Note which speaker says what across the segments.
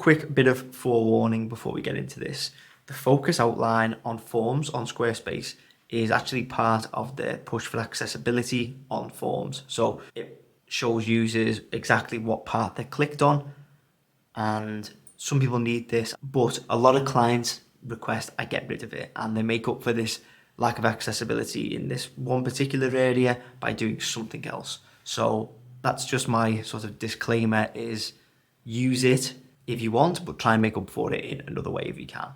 Speaker 1: quick bit of forewarning before we get into this. The focus outline on forms on Squarespace is actually part of the push for accessibility on forms. So it shows users exactly what part they clicked on, and some people need this, but a lot of clients request I get rid of it, and they make up for this lack of accessibility in this one particular area by doing something else. So that's just my sort of disclaimer, is use it if you want, but try and make up for it in another way if you can.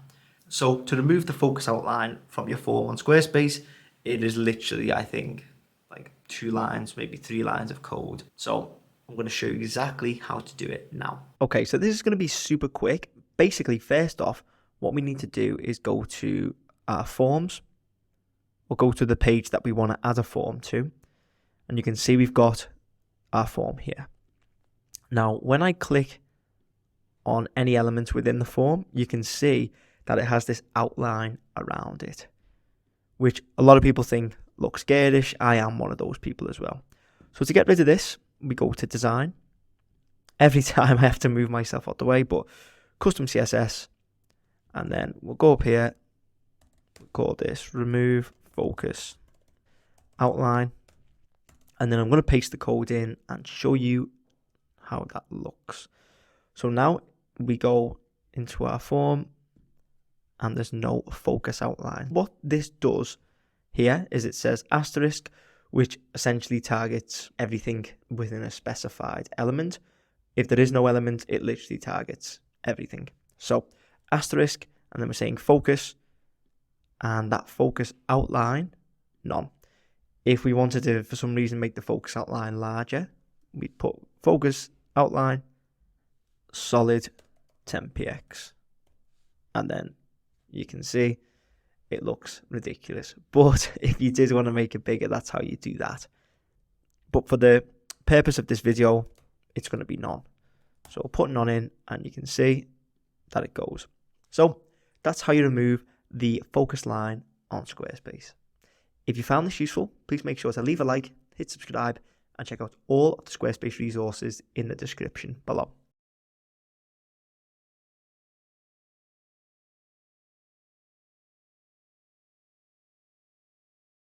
Speaker 1: So to remove the focus outline from your form on Squarespace, it is literally, I think, like 2 lines, maybe 3 lines of code. So I'm going to show you exactly how to do it now. Okay, so this is going to be super quick. Basically, first off, what we need to do is go to our forms. We'll go to the page that we want to add a form to. And you can see we've got our form here. Now, when I click on any element within the form, you can see that it has this outline around it, which a lot of people think looks garish. I am one of those people as well. So to get rid of this, we go to design. Every time I have to move myself out the way, but custom CSS, and then we'll go up here, we'll call this remove focus outline, and then I'm going to paste the code in and show you how that looks. So now we go into our form and there's no focus outline. What this does here is it says asterisk, which essentially targets everything within a specified element. If there is no element, it literally targets everything. So asterisk, and then we're saying focus, and that focus outline, none. If we wanted to, for some reason, make the focus outline larger, we put focus outline solid 10px, and then you can see it looks ridiculous. But if you did want to make it bigger, that's how you do that. But for the purpose of this video, it's going to be none. So I'll put none in, and you can see that it goes. So that's how you remove the focus line on Squarespace. If you found this useful, please make sure to leave a like, hit subscribe, and check out all of the Squarespace resources in the description below.